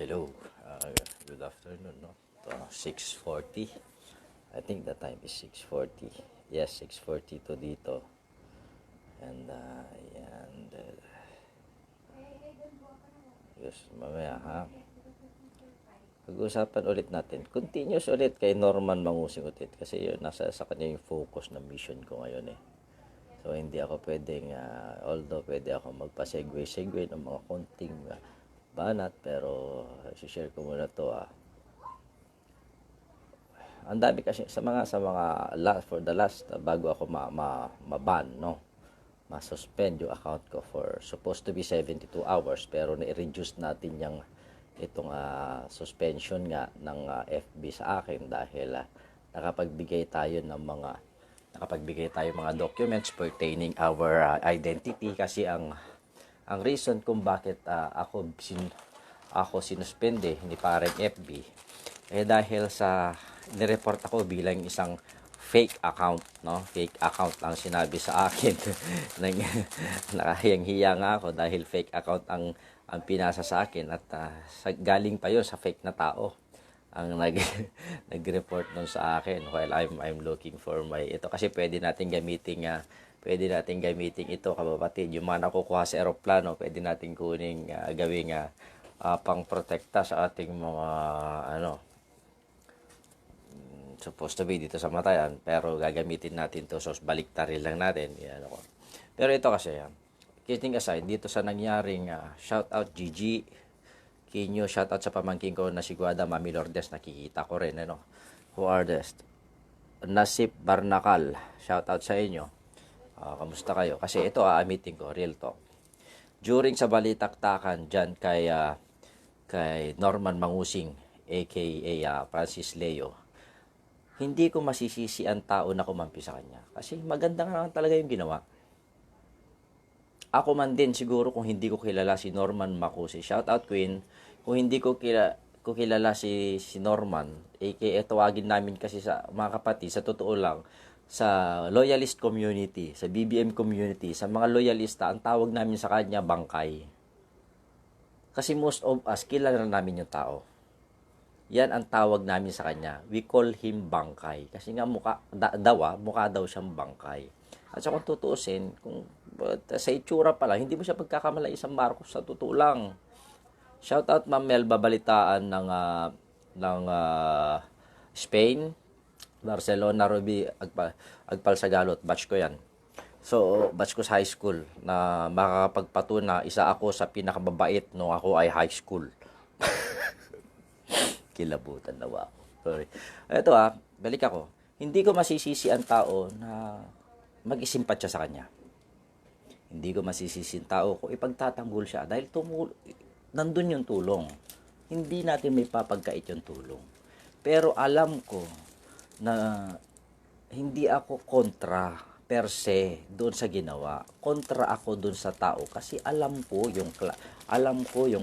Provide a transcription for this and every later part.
Hello, good afternoon, no? 6:40. I think the time is 6:40. Yes, 6:40 to dito. And, yes, mamaya, ha? Pag-uusapan ulit natin. Continuous ulit kay Norman Mangusing ulit. Kasi yun, nasa sa kanya yung focus na mission ko ngayon, eh. So, hindi ako pwedeng, although pwede ako magpa-segue ng mga konting banat, pero share ko muna to, ang dami kasi for the last bago ako ma-ban, no, ma-suspend yung account ko for supposed to be 72 hours, pero na-reduce natin yung itong suspension nga ng FB sa akin dahil nakapagbigay tayo mga documents pertaining our identity. Kasi ang reason kung bakit ako sinuspende ni parang FB dahil sa nireport ako bilang isang fake account, no? Fake account lang sinabi sa akin. Nakahiyang-hiya nga ako dahil fake account ang pinasa sa akin at galing pa 'yon sa fake na tao ang nag-report nun sa akin while I'm looking for ito kasi pwede natin gamitin ito, kababatid, yung mga nakukuha sa eroplano, pwede natin kuning gawing pang protekta sa ating mga supposed to be dito sa matayan, pero gagamitin natin to, so baliktarin lang natin yan ako. Pero ito kasi kidding aside dito sa nangyaring shout out Gigi Kinyo, shout out sa pamangkin ko na si Guada Mami Lourdes, nakikita ko rin who are this, Nasip Barnacal, shout out sa inyo. Kamusta kayo? Kasi ito aamitin ko, real talk. During sa balitaktakan dyan kay Norman Mangusing aka Francis Leo, hindi ko masisisi ang tao na kumampi sa kanya. Kasi maganda nga talaga yung ginawa. Ako man din siguro kung hindi ko kilala si Norman Mangusing. Shout out Queen. Kung hindi ko kilala si Norman, aka tawagin namin kasi sa mga kapatid, sa totoo lang, sa loyalist community, sa BBM community, sa mga loyalista, ang tawag namin sa kanya bangkay. Kasi most of us, kilala namin yung tao. Yan ang tawag namin sa kanya. We call him bangkay. Kasi nga mukha daw siyang bangkay. At sa kung tutuusin, sa itsura pa lang, hindi mo siya pagkakamala isang Marcos sa totoo lang. Shout out Ma'am Mel, babalitaan ng Spain, Barcelona, Ruby, Agpal-Sagalot, batch ko yan. So, batch ko sa high school na makakapagpatuna, isa ako sa pinakababait nung ako ay high school. Kilabutan nawa ako. Sorry. Ito balik ako. Hindi ko masisisi ang tao na mag-isimpat siya sa kanya. Hindi ko masisisi ang tao kung ipagtatanggol siya dahil nandun yung tulong. Hindi natin may papagkait yung tulong. Pero alam ko na hindi ako kontra per se doon sa ginawa. Kontra ako doon sa tao kasi alam ko yung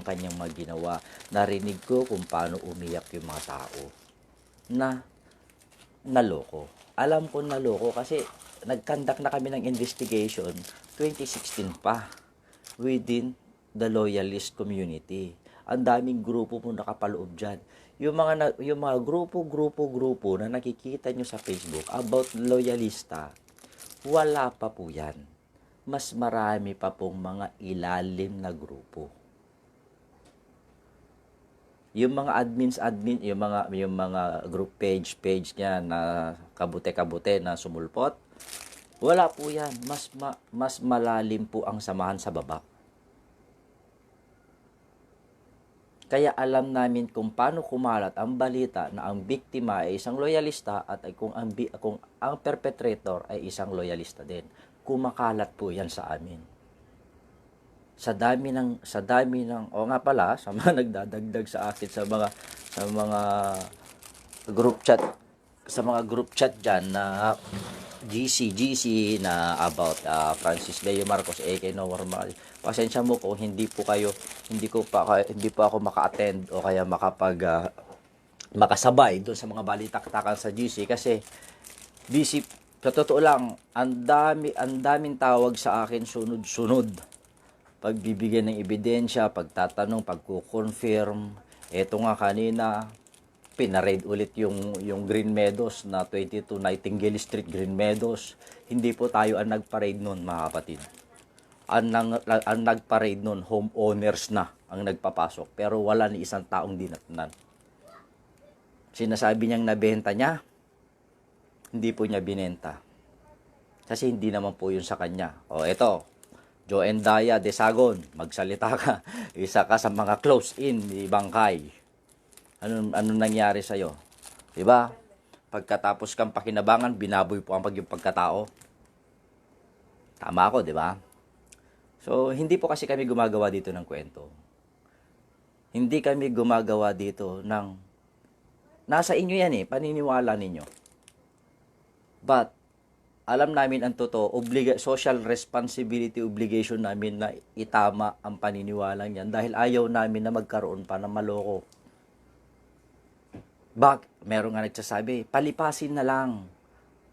kanyang mga ginawa. Narinig ko kung paano umiyak yung mga tao na naloko. Alam ko naloko kasi nag-conduct na kami ng investigation 2016 pa within the loyalist community. Ang daming grupo po nakapaloob dyan. Yung mga grupo na nakikita nyo sa Facebook about loyalista, wala pa po yan. Mas marami pa pong mga ilalim na grupo. Yung mga admin, yung mga group page niya na kabute-kabute na sumulpot, wala po yan. Mas malalim po ang samahan sa baba. Kaya alam namin kung paano kumalat ang balita na ang biktima ay isang loyalista at kung ang perpetrator ay isang loyalista din. Kumakalat po yan sa amin. Sa dami ng nga pala, sa mga nagdadagdag sa akin sa mga group chat diyan na GC na about Francis Leo Marcos aka Normal. Pasensya mo kung hindi po ako maka-attend o kaya makasabay doon sa mga balitaktakan sa GC kasi busy. Sa totoo lang, ang daming tawag sa akin sunod-sunod. Pagbibigyan ng ebidensya, pagtatanong, pagko-confirm, Eto nga kanina, pinaraid ulit yung Green Meadows na 22 Nightingale Street, Green Meadows. Hindi po tayo ang nagparade noon, mga kapatid. Ang nagparade noon, homeowners na ang nagpapasok. Pero wala ni isang taong dinatnan. Sinasabi niyang nabenta niya, hindi po niya binenta. Kasi hindi naman po yun sa kanya. O eto, Joendaya Desagon, magsalita ka. Isa ka sa mga close-in ni Bangkay. Ano nangyari sa'yo? Diba? Pagkatapos kang pakinabangan, binaboy po ang yung pagkatao. Tama ako, diba? So, hindi po kasi kami gumagawa dito ng kwento. Hindi kami gumagawa dito ng... Nasa inyo yan paniniwala ninyo. But, alam namin ang totoo, social responsibility obligation namin na itama ang paniniwalang yan dahil ayaw namin na magkaroon pa ng maloko. Meron nga nagsasabi, palipasin na lang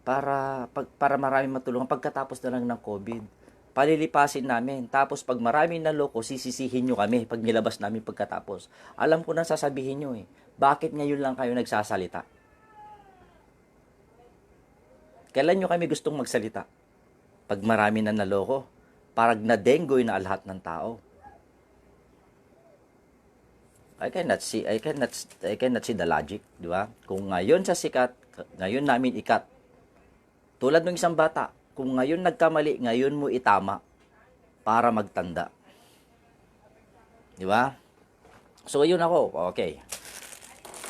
para marami matulungan pagkatapos na lang ng COVID. Palilipasin namin. Tapos pag marami na loko, sisisihin nyo kami pag nilabas namin pagkatapos. Alam ko na sasabihin nyo bakit ngayon lang kayo nagsasalita? Kailan nyo kami gustong magsalita? Pag marami na naloko, parang na-dengoy na lahat ng tao. I cannot see the logic, di ba? Kung ngayon sa sikat, ngayon namin ikat. Tulad ng isang bata, kung ngayon nagkamali, ngayon mo itama para magtanda. Di ba? So, yun ako. Okay.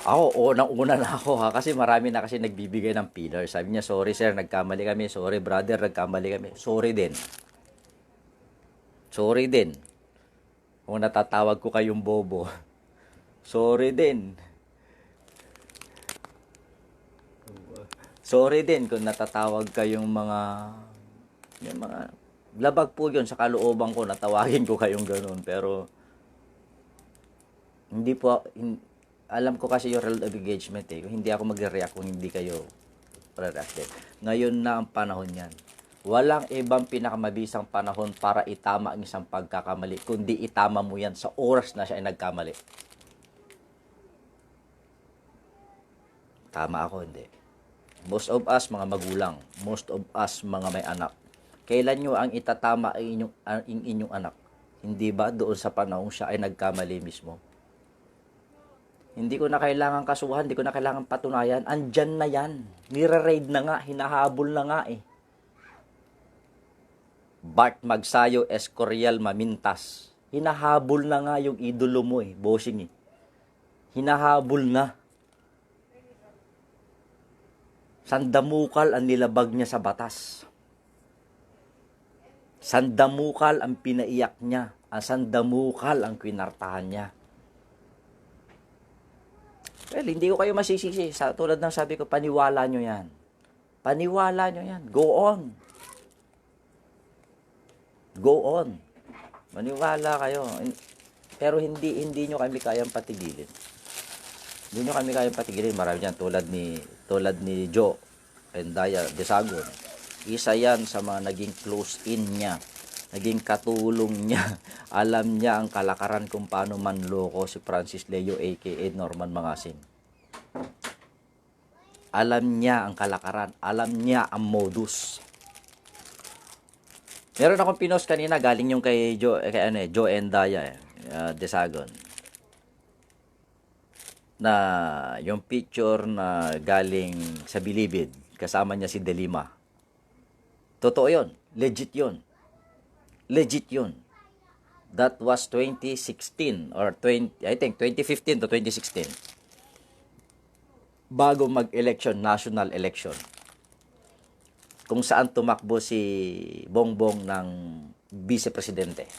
Ako, unang-una na ako kasi marami na kasi nagbibigay ng pillar. Sabi niya, sorry sir, nagkamali kami. Sorry brother, nagkamali kami. Sorry din. Sorry din. Kung natatawag ko kayong bobo. Sorry din. Sorry din kung natatawag kayong yung mga labag po yun sa kalooban ko, natawagin ko kayong ganun. Pero, hindi po, alam ko kasi yung rule of engagement Kung hindi ako magre-react kung hindi kayo re-react. Ngayon na ang panahon yan. Walang ibang pinakamabisang panahon para itama ang isang pagkakamali, kundi itama mo yan sa oras na siya ay nagkamali. Tama ako, hindi. Most of us, mga magulang. Most of us, mga may anak. Kailan nyo ang itatama ang inyong anak? Hindi ba doon sa panahon siya ay nagkamali mismo? Hindi ko na kailangan kasuhan, hindi ko na kailangan patunayan. Andyan na yan. Nire-raid na nga, hinahabol na nga Bart Magsayo Escorial Mamintas. Hinahabol na nga yung idolo mo bossing Hinahabol na. Sandamukal ang nilabag niya sa batas. Sandamukal ang pinaiyak niya. Sandamukal ang kwinartahan niya. Well, hindi ko kayo masisisi. Tulad ng sabi ko, paniwala nyo yan. Paniwala nyo yan. Go on. Go on. Maniwala kayo. Pero hindi nyo kami kayang patigilin. Hindi nyo kami kayang patigilin. Marami yan. Tulad ni Joendaya Desagon. Isa yan sa mga naging close-in niya. Naging katulong niya. Alam niya ang kalakaran kung paano manloko si Francis Leo aka Norman Mangasin. Alam niya ang kalakaran. Alam niya ang modus. Meron akong pinost kanina galing yung kay Joendaya Desagon. Na yung picture na galing sa Bilibid. Kasama niya si Delima. Totoo yun. Legit yun. Legit yun. That was 2016 or 2015 to 2016. Bago mag-election, national election. Kung saan tumakbo si Bongbong ng vice-presidente.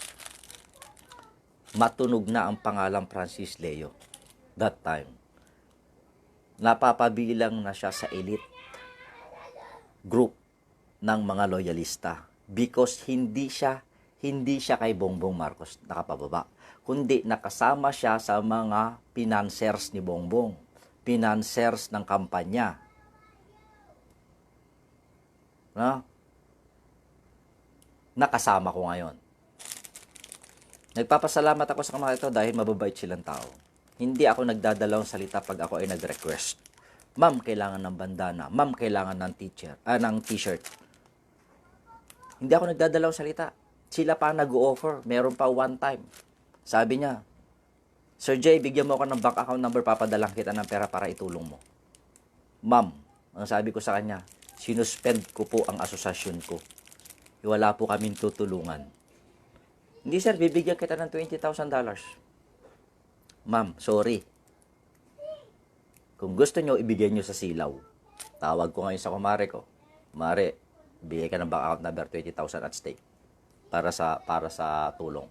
Matunog na ang pangalang Francis Leo. That time. Napapabilang na siya sa elite group ng mga loyalista because hindi siya kay Bongbong Marcos nakapababa, kundi nakasama siya sa mga financiers ni Bongbong, financiers ng kampanya. Nakasama ko ngayon. Nagpapasalamat ako sa mga ito dahil mababait silang tao. Hindi ako nagdadalawang salita pag ako ay nag-request. Ma'am, kailangan ng bandana. Ma'am, kailangan ng ng t-shirt. Hindi ako nagdadalawang salita. Sila pa nag-o-offer. Meron pa one time. Sabi niya, Sir Jay, bigyan mo ako ng bank account number, papadalang kita ng pera para itulong mo. Ma'am, ang sabi ko sa kanya, sinuspend ko po ang asosasyon ko. Wala po kaming tutulungan. Hindi sir, bibigyan kita ng $20,000. Ma'am, sorry. Kung gusto nyo, ibigay nyo sa silaw. Tawag ko ngayon sa kumare ko. Mare, bigay ka ng bank account number, 20,000 at stake. Para sa tulong.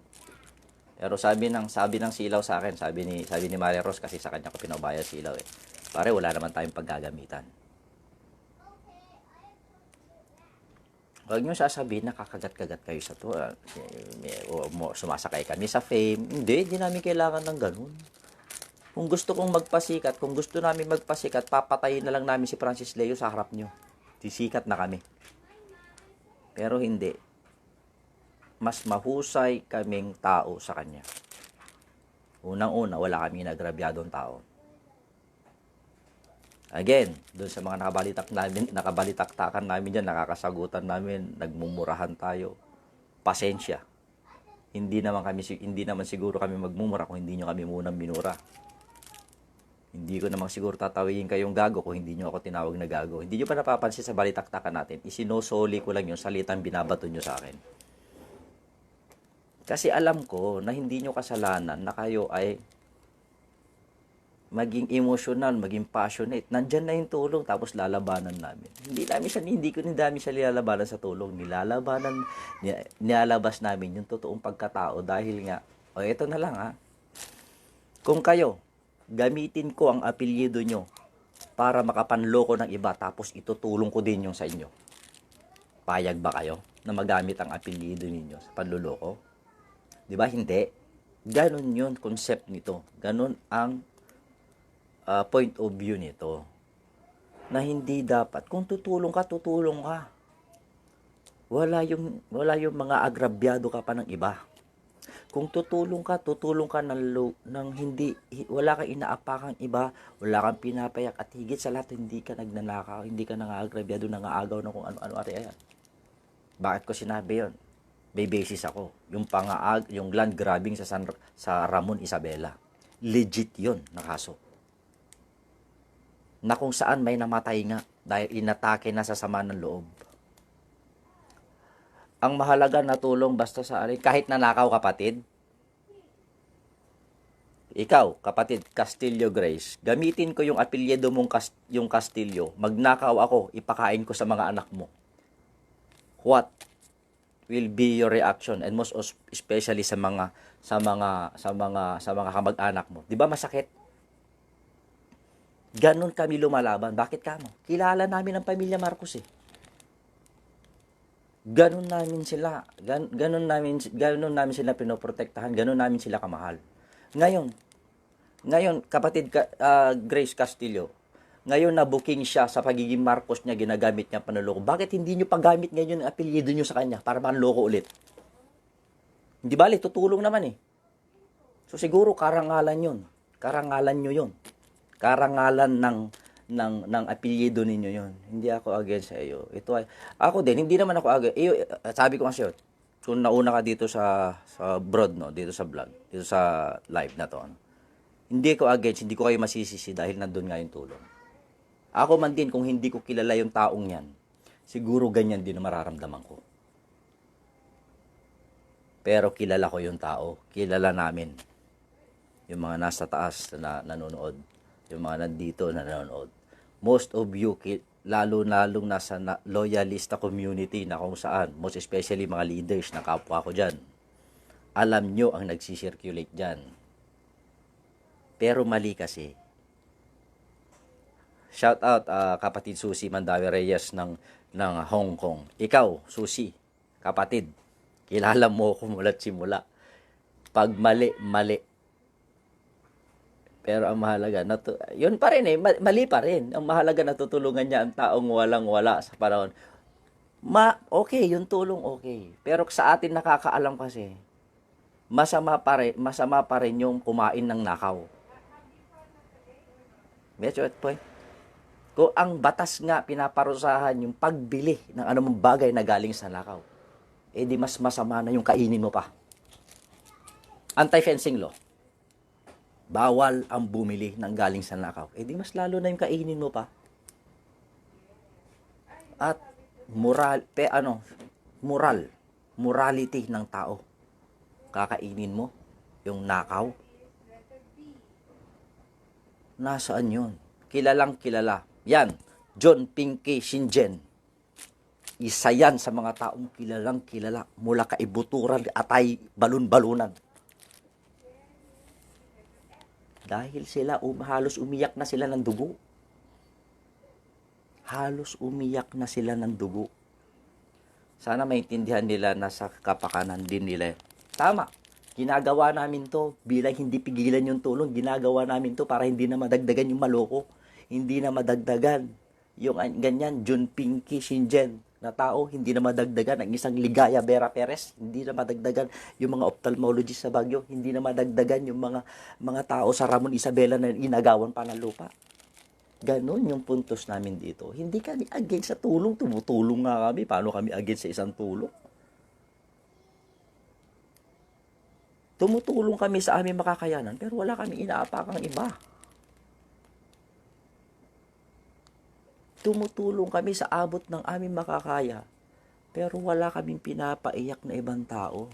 Pero sabi ng silaw sa akin, sabi ni Maria Rose, kasi sa kanya ko pinabaya silaw eh. Pare, wala naman tayong paggagamitan. Huwag nyo sasabihin na kakagat-kagat kayo sa to. Sumasakay kami sa fame. Hindi namin kailangan ng ganun. Kung gusto kong magpasikat, kung gusto namin magpasikat, papatayin na lang namin si Francis Leo sa harap nyo. Sisikat na kami. Pero hindi. Mas mahusay kaming tao sa kanya. Unang-una, wala kaming nagrabyadong tao. Again, doon sa mga nakabalitaktakan namin dyan, nakakasagutan namin, nagmumurahan tayo. Pasensya. Hindi naman siguro kami magmumura kung hindi nyo kami munang minura. Hindi ko naman siguro tatawiin kayong gago kung hindi nyo ako tinawag na gago. Hindi nyo pa napapansin sa balitaktakan natin. Isinosoli ko lang yung salitang binabato nyo sa akin. Kasi alam ko na hindi nyo kasalanan na kayo ay maging emotional, maging passionate. Nandyan na yung tulong, tapos lalabanan namin. Hindi namin siya nilalabanan sa tulong. Nilalabas namin yung totoong pagkatao dahil nga, eto na lang ha. Kung kayo, gamitin ko ang apelyido nyo para makapanloko ng iba, tapos itutulong ko din yung sa inyo. Payag ba kayo na magamit ang apelyido ninyo sa panluloko? Di ba? Hindi. Ganon yun, concept nito. Ganon ang point of view nito. Na hindi dapat. Kung tutulong ka, tutulong ka. Wala yung mga agrabyado ka pa ng iba. Kung tutulong ka ng hindi, wala kang inaapakang iba, wala kang pinapayak, at higit sa lahat, hindi ka nagnanakaw, hindi ka nangagrabyado, nangaagaw na kung ano-ano ari ayan. Bakit ko sinabi yon? May basis ako. Yung land grabbing sa Ramon Isabela. Legit yon na kaso. Na kung saan may namatay nga dahil inatake na sa sama ng loob. Ang mahalaga na tulong basta sa alin, kahit nanakaw kapatid. Ikaw, kapatid, Castillo Grace, gamitin ko yung apelyido mong yung Castillo. Magnakaw ako, ipakain ko sa mga anak mo. What will be your reaction, and most especially sa mga kamag-anak mo? 'Di ba masakit? Ganon kami lumalaban. Bakit kamo? Kilala namin ang pamilya Marcos eh. Ganon namin sila pinoprotektahan, ganon namin sila kamahal. Ngayon kapatid Grace Castillo, ngayon na booking siya sa pagiging Marcos niya, ginagamit niya panloloko. Bakit hindi niyo paggamit ngayon ang apelyido niyo sa kanya para manloko ulit? Hindi bali, tutulong naman eh. So siguro karangalan yun. Karangalan nyo yun. Karangalan ng apelyido ninyo yun. Hindi ako against sa iyo. Ito ay, ako din, hindi naman ako against. Sabi ko kasi yun, kung nauna ka dito sa broad, no, dito sa vlog, dito sa live na to, hindi ko against, hindi ko kayo masisisi dahil nandun nga yung tulong. Ako man din, kung hindi ko kilala yung taong yan, siguro ganyan din ang mararamdaman ko. Pero kilala ko yung tao. Kilala namin. Yung mga nasa taas na nanonood. Yung mga nandito na nanonood. Most of you, lalo-lalong nasa loyalista community na kung saan, most especially mga leaders na kapwa ko dyan, alam nyo ang nagsisirculate dyan. Pero mali kasi. Shout out kapatid Susie Mandawi Reyes ng Hong Kong. Ikaw, Susie, kapatid, kilala mo ko mula't simula. Pag mali, mali. Pero ang mahalaga, yun pa rin eh, mali pa rin. Ang mahalaga, natutulungan niya ang taong walang-wala sa panahon. Okay, yung tulong okay. Pero sa atin nakakaalam kasi, masama pa rin yung kumain ng nakaw. Medyo at point. Kung ang batas nga pinaparusahan yung pagbili ng anumang bagay na galing sa nakaw, eh di mas masama na yung kainin mo pa. Anti-fencing law. Bawal ang bumili ng galing sa nakaw. Eh di mas lalo na yung kainin mo pa. At morality ng tao. Kakainin mo yung nakaw. Nasaan yun? Kilalang kilala. Yan, John Pinky Shingen. Isa yan sa mga taong kilalang kilala mula kaibuturan, atay, balun-balunan. Dahil sila halos umiyak na sila ng dugo. Halos umiyak na sila ng dugo. Sana maintindihan nila na sa kapakanan din nila. Tama, ginagawa namin to bilang hindi pigilan yung tulong. Ginagawa namin to para hindi na madagdagan yung maloko. Hindi na madagdagan yung ganyan, John Pinky Shingen na tao. Hindi na madagdagan ang isang Ligaya Vera Perez. Hindi na madagdagan yung mga ophthalmologist sa Baguio. Hindi na madagdagan yung mga tao sa Ramon Isabela na inagawan pa ng lupa. Ganon yung puntos namin dito. Hindi kami against sa tulong. Tumutulong nga kami. Paano kami against sa isang tulong? Tumutulong kami sa aming makakayanan, pero wala kami inaapakang iba. Tumutulong kami sa abot ng aming makakaya, pero wala kaming pinapaiyak na ibang tao.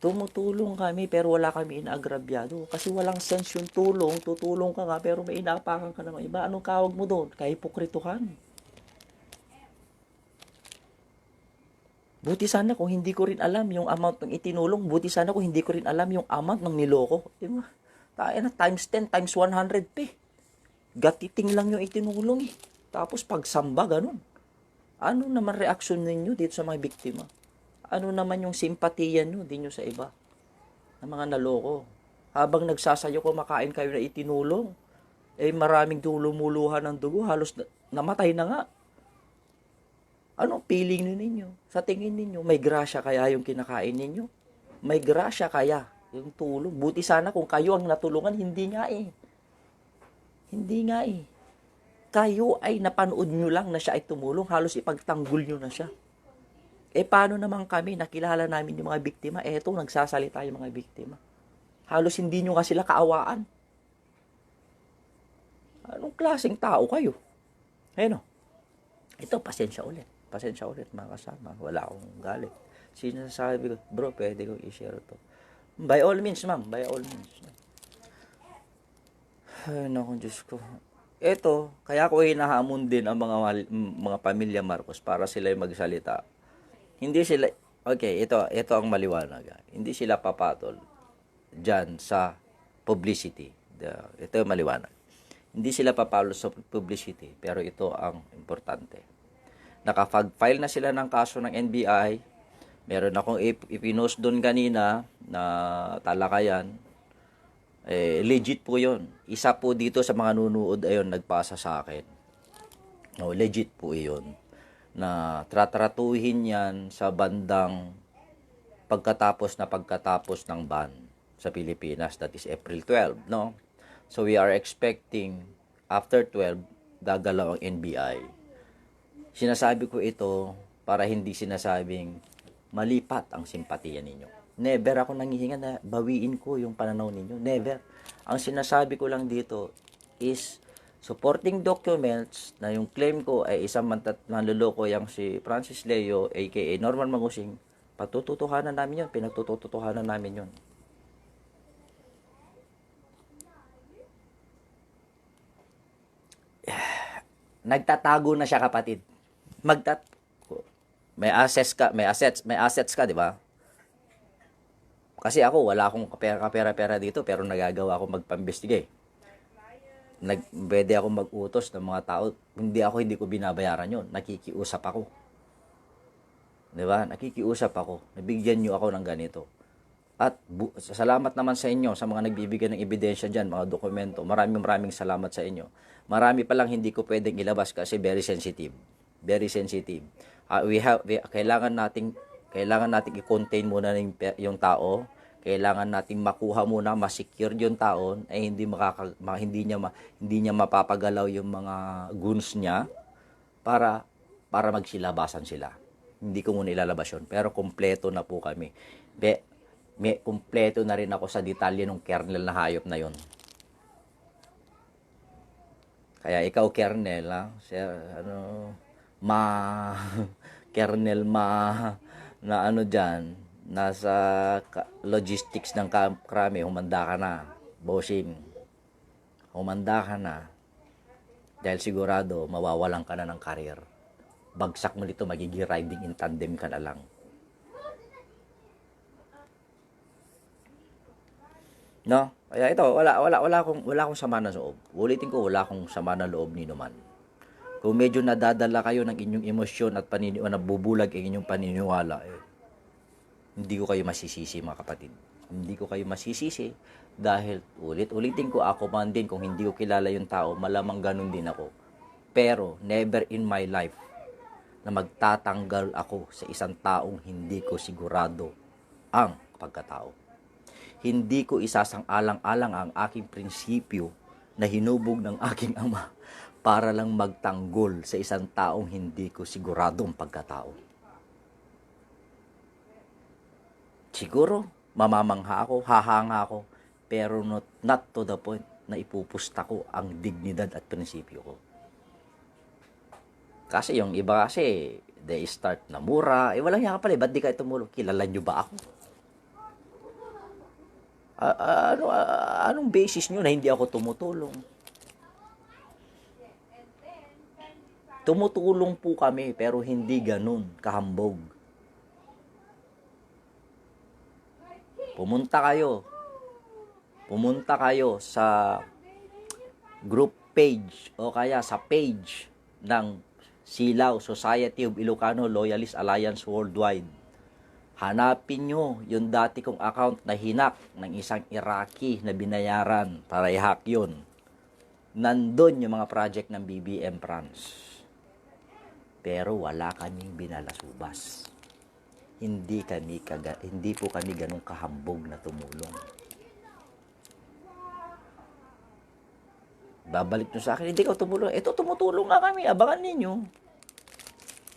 Tumutulong kami, pero wala kami inaagrabyado. Kasi walang sense yung tulong. Tutulong ka nga, pero may inaapakan ka ng iba. Anong kawag mo doon? Kahipokrituhan. Buti sana kung hindi ko rin alam yung amount ng itinulong. Buti sana kung hindi ko rin alam yung amount ng niloko. Diba? Tayo na, times 10, times 100 pa. Gatiting lang yung itinulong eh. Tapos pagsamba, ganun. Ano naman reaksyon ninyo dito sa mga biktima? Ano naman yung simpatiya nyo din nyo sa iba? Ng mga naloko. Habang nagsasayo kumakain kayo na itinulong, eh maraming lumuluhan ng dugo, halos namatay na nga. Anong feeling ninyo? Sa tingin ninyo, may grasya kaya yung kinakain ninyo? May grasya kaya yung tulong? Buti sana kung kayo ang natulungan, hindi nga eh. Hindi nga eh. Kayo ay napanood nyo lang na siya ay tumulong, halos ipagtanggol nyo na siya. Eh, paano naman kami, nakilala namin yung mga biktima, eto, nagsasalita yung mga biktima. Halos hindi nyo nga sila kaawaan. Anong klaseng tao kayo? Ayun o. Ito, pasensya ulit. Pasensya ulit, mga kasama. Wala akong galit. Sinasabi ko, bro, pwede kong i-share to. By all means, ma'am. By all means. Ay, naku, Diyos ko. Ito, kaya ko hinahamon din ang mga pamilya Marcos para sila yung magsalita. Hindi sila, okay, ito ang maliwanag. Hindi sila papatol dyan sa publicity. Ito yung maliwanag. Hindi sila papatol sa publicity, pero ito ang importante. Nakapag-file na sila ng kaso ng NBI. Meron akong ipinost doon kanina na talakayan. Legit po yon. Isa po dito sa mga nunood ayon nagpasa sa akin. No, legit po iyon. Na tratratuhin yan sa bandang pagkatapos ng ban sa Pilipinas, that is April 12, no? So we are expecting after 12 gagalaw ang NBI. Sinasabi ko ito para hindi sinasabing malipat ang simpatiya ninyo. Never ako nanghihinga na bawiin ko yung pananaw ninyo. Never. Ang sinasabi ko lang dito is supporting documents na yung claim ko ay isang manloloko yang si Francis Leo aka Norman Mangusing, patututuhanan namin yun, pinagtututuhanan namin yun. Nagtatago na siya, kapatid. May assets ka, di ba? Kasi ako, wala akong pera dito, pero nagagawa ako magpambestigate. Pwede ako mag-utos ng mga tao, hindi ko binabayaran yon, nakikiusap ako. 'Di ba? Nakikiusap ako, nabigyan niyo ako ng ganito. At salamat naman sa inyo sa mga nagbibigay ng ebidensya diyan, mga dokumento. Maraming salamat sa inyo. Marami pa lang hindi ko pwedeng ilabas kasi very sensitive. Very sensitive. Kailangan nating i-contain muna yung tao. kailangan nating makuha muna, ma-secure yung taon, ay hindi niya mapapagalaw yung mga goons niya para magsilabasan sila. Hindi ko muna ilalabas yun, pero kumpleto na po kami. May kumpleto na rin ako sa detalye ng kernel na hayop na yon. Kaya ikaw, kernel, sir, kernel na dyan, nasa logistics ng krami, humanda ka na, bossing. Humanda ka na. Dahil sigurado, mawawalan ka na ng career. Bagsak mo dito, magiging riding in tandem ka na lang. No? Kaya ito, wala akong sama na loob. Ulitin ko, wala akong sama na loob ni naman. Kung medyo nadadala kayo ng inyong emosyon at nabubulag ang inyong paniniwala, hindi ko kayo masisisi, mga kapatid. Hindi ko kayo masisisi dahil ulitin ko, ako man din, kung hindi ko kilala yung tao, malamang ganun din ako. Pero never in my life na magtatanggal ako sa isang taong hindi ko sigurado ang pagkatao. Hindi ko isasang-alang-alang ang aking prinsipyo na hinubog ng aking ama para lang magtanggol sa isang taong hindi ko sigurado ang pagkatao. Siguro, mamamangha ako, hahanga ako, pero not to the point na ipupusta ko ang dignidad at prinsipyo ko. Kasi yung iba kasi, they start na mura, walang yan ka pala, ba't di kayo tumulong? Kilala nyo ba ako? Anong basis nyo na hindi ako tumutulong? Tumutulong po kami, pero hindi ganun kahambog. Pumunta kayo sa group page o kaya sa page ng Silaw, Society of Ilocano Loyalist Alliance Worldwide. Hanapin nyo yung dati kong account na hinak ng isang Iraqi na binayaran para i-hack yun. Nandun yung mga project ng BBM France. Pero wala kaming binalasubas. Hindi po kami ganun kahambog na tumulong. Babalik nyo sa akin, hindi ka tumulong. Ito, tumutulong nga kami, abangan ninyo.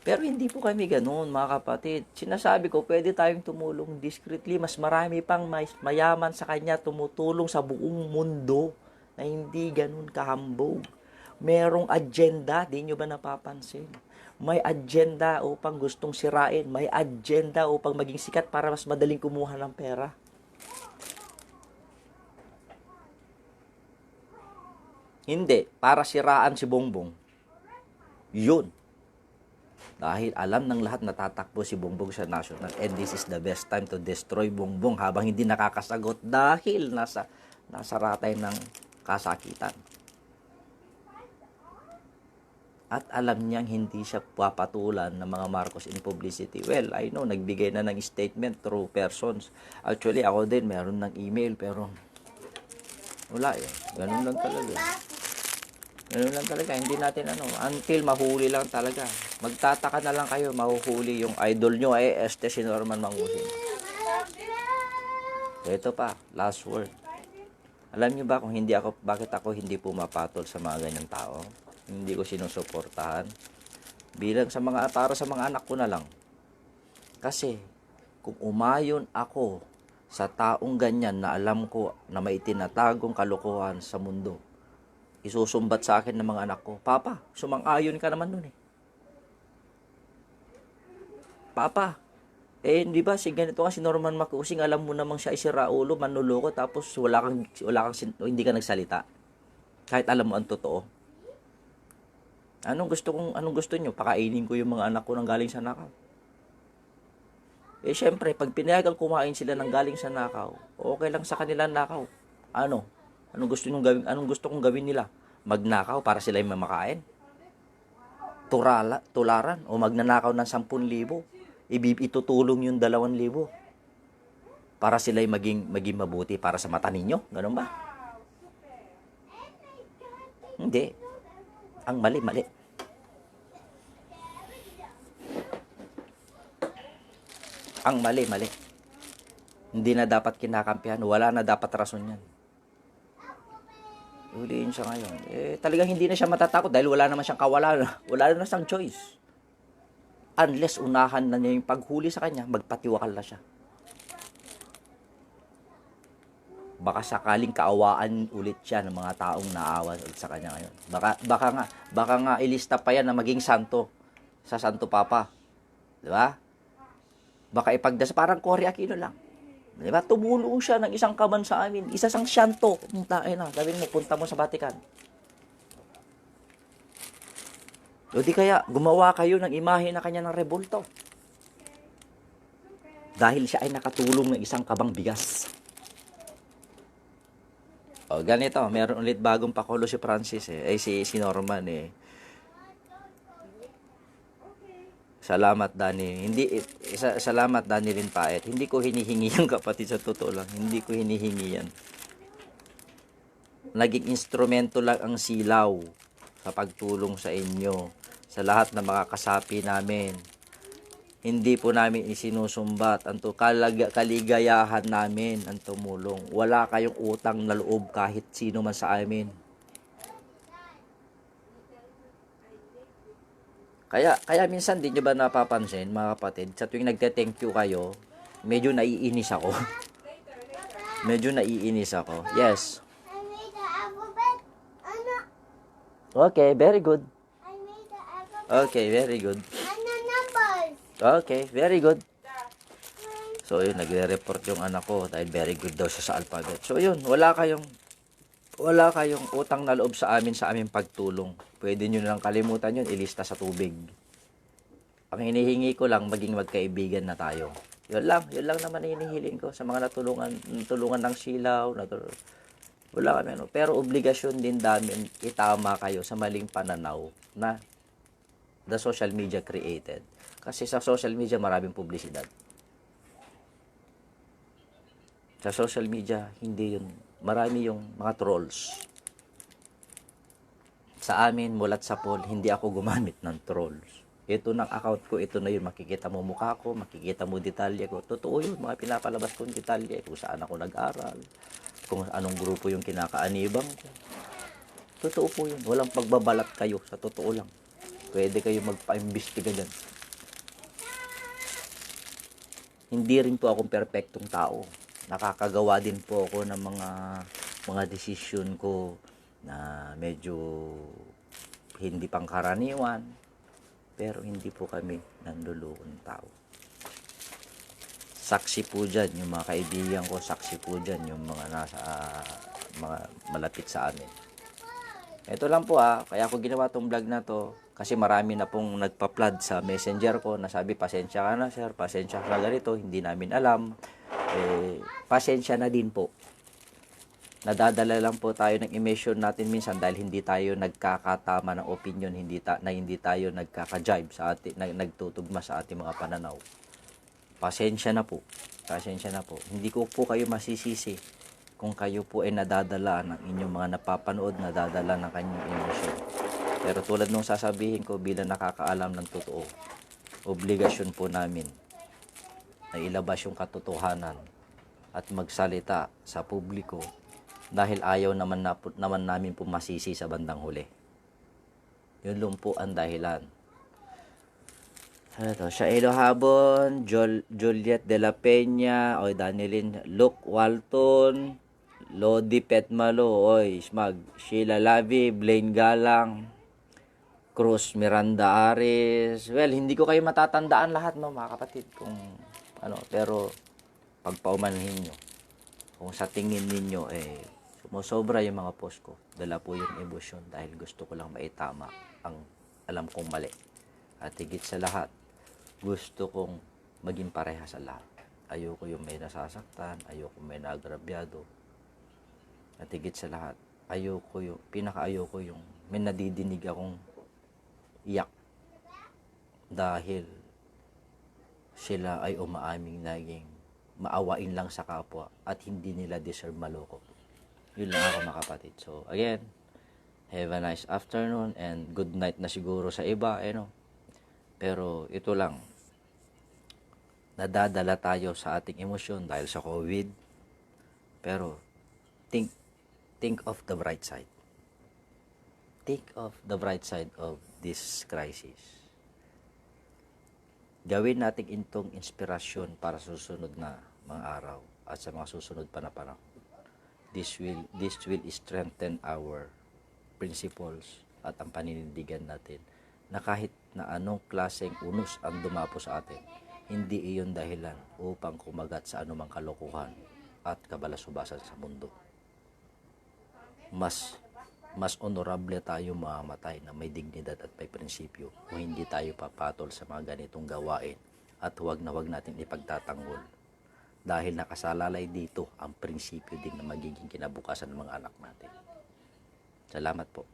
Pero hindi po kami ganoon, mga kapatid. Sinasabi ko, pwede tayong tumulong discreetly. Mas marami pang mayaman sa kanya tumutulong sa buong mundo na hindi ganoon kahambog. Merong agenda, di nyo ba napapansin? May agenda upang gustong sirain. May agenda upang maging sikat para mas madaling kumuha ng pera. Hindi, para siraan si Bongbong. Yun. Dahil alam ng lahat na tatakbo si Bongbong sa national, and this is the best time to destroy Bongbong habang hindi nakakasagot dahil nasa ratay ng kasakitan. At alam niyang hindi siya papatulan ng mga Marcos in publicity. Well, I know, nagbigay na ng statement through persons. Actually, ako din, meron ng email, pero wala eh. Ganun lang talaga. Ganun lang talaga, hindi natin until mahuli lang talaga. Magtataka na lang kayo, mahuhuli yung idol nyo, si Norman Mangusin. Ito pa, last word. Alam nyo ba bakit ako hindi pumapatol sa mga ganyang tao? Hindi ko sinusuportahan. Para sa mga anak ko na lang. Kasi, kung umayon ako sa taong ganyan na alam ko na may tinatagong kalokohan sa mundo, isusumbat sa akin ng mga anak ko, Papa, sumang-ayon ka naman nun eh. Papa, di ba si ganito nga si Norman Mangusin, alam mo namang siya ay siraulo, manluloko, tapos hindi ka nagsalita. Kahit alam mo ang totoo. Anong gusto nyo? Pakainin ko yung mga anak ko nang galing sa nakaw. Syempre, pag pinayagang kumain sila nang galing sa nakaw, okay lang sa kanila nakaw. Anong gusto kong gawin nila? Magnakaw para sila yung mamakain? Tularan o magnanakaw ng 10,000. Itutulong yung 2,000 para sila yung maging mabuti para sa mata ninyo. Ganun ba? Hindi. Ang mali. Ang mali. Hindi na dapat kinakampihan. Wala na dapat rason yan. Huliin siya ngayon. Talagang hindi na siya matatakot dahil wala naman siyang kawalan. Wala na siyang choice. Unless unahan na niya yung paghuli sa kanya, magpatiwakal na siya. Baka sakaling kaawaan ulit siya ng mga taong naawa ulit sa kanya ngayon. Baka nga ilista pa yan na maging santo sa Santo Papa. Di ba? Baka ipagdas, parang Cory Aquino lang. Di ba? Tumulong siya ng isang kaban sa amin. Isa sang santo. Sabi mo, punta mo sa Vatican. O di kaya, gumawa kayo ng imahe na kanya ng rebulto. Dahil siya ay nakatulong ng isang kabang bigas. O, ganito, meron ulit bagong pakulo si Francis si Norman Salamat, Dani. Salamat, Dani rin Paet. Hindi ko hinihingi yan, kapatid, sa totoo lang. Hindi ko hinihingi yan. Naging instrumento lang ang silaw sa pagtulong sa inyo, sa lahat ng mga kasapi namin. Hindi po namin isinusumbat ang kaligayahan namin ang tumulong. Wala kayong utang na loob kahit sino man sa amin. Kaya minsan di nyo ba napapansin, mga kapatid, sa tuwing nagte-thank you kayo, medyo naiinis ako. Medyo naiinis ako. Yes. I made the alphabet. Okay, very good. I made the alphabet. Okay, very good. And the numbers. Okay, very good. So, yun, nagre-report yung anak ko dahil very good daw siya sa alphabet. So, yun, wala kayong utang na loob sa aming pagtulong. Pwede nyo lang kalimutan yun, ilista sa tubig. Ang hinihingi ko lang, maging magkaibigan na tayo. Yun lang naman hinihiling ko sa mga natulungan ng silaw. Wala kami Pero obligasyon din namin itama kayo sa maling pananaw na the social media created. Kasi sa social media, maraming publisidad. Sa social media, hindi yun. Marami yung mga trolls. Sa amin, mulat sa poll, hindi ako gumamit ng trolls. Ito ng account ko, ito na yun. Makikita mo mukha ko, makikita mo detalye ko. Totoo yun, mga pinapalabas kong detalye. Kung saan ako nag-aral, kung anong grupo yung kinakaanibang ko. Totoo po yun. Walang pagbabalat kayo, sa totoo lang. Pwede kayo magpa-imbestiga dyan. Hindi rin po akong perfectong tao. Nakakagawa din po ako ng mga desisyon ko na medyo hindi pangkaraniwan, pero hindi po kami nanlulukong tao. Saksi po dyan, yung mga kaibigan ko, saksi po dyan, yung mga mga malapit sa amin. Ito lang po kaya ako ginawa tong vlog na to, kasi marami na pong nagpa-flood sa messenger ko, na sabi, pasensya ka na sir, pasensya ka na ganito, hindi namin alam. Pasensya na din po. Nadadala lang po tayo ng emotion natin minsan dahil hindi tayo nagkakatama ng opinion, hindi tayo nagkaka-jibe sa ating, nagtutugma sa ating mga pananaw. Pasensya na po. Hindi ko po kayo masisisi kung kayo po ay nadadala ng inyong mga napapanood, nadadala ng kanyang emosyon. Pero tulad nung sasabihin ko, bilang nakakaalam ng totoo, obligasyon po namin na ilabas yung katotohanan at magsalita sa publiko dahil ayaw naman namin po masisi sa bandang huli. Yun lang po ang dahilan. Ito, Shaelo Habon, Juliet de la Peña, Danilin, Luke Walton, Lodi Petmalo, Smag, Sheila Lavi, Blaine Galang, Cruz Miranda Aris. Well, hindi ko kayo matatandaan lahat, mga kapatid, kung pero pagpaumanhin nyo, kung sa tingin ninyo sumusobra yung mga post ko, dala po yung emosyon dahil gusto ko lang maitama ang alam kong mali. At higit sa lahat, gusto kong maging pareha sa lahat. Ayoko yung may nasasaktan, ayoko may naagrabyado. At higit sa lahat, pinaka-ayoko yung may nadidinig akong iyak dahil sila ay umaaming naging maawain lang sa kapwa at hindi nila deserve maloko. Yun lang ako, mga kapatid. So, again, have a nice afternoon and good night na siguro sa iba, Pero ito lang, nadadala tayo sa ating emosyon dahil sa COVID. Pero, think of the bright side. Think of the bright side of this crisis. Gawin natin itong inspirasyon para sa susunod na mga araw at sa mga susunod pa na panahon. This will strengthen our principles at ang paninindigan natin na kahit na anong klaseng unos ang dumapo sa atin, hindi iyon dahilan upang kumagat sa anumang kalokohan at kabalasubasan sa mundo. Mas honorable tayo mamamatay na may dignidad at may prinsipyo kung hindi tayo papatol sa mga ganitong gawain at huwag na huwag natin ipagtatanggol. Dahil nakasalalay dito ang prinsipyo din na magiging kinabukasan ng mga anak natin. Salamat po.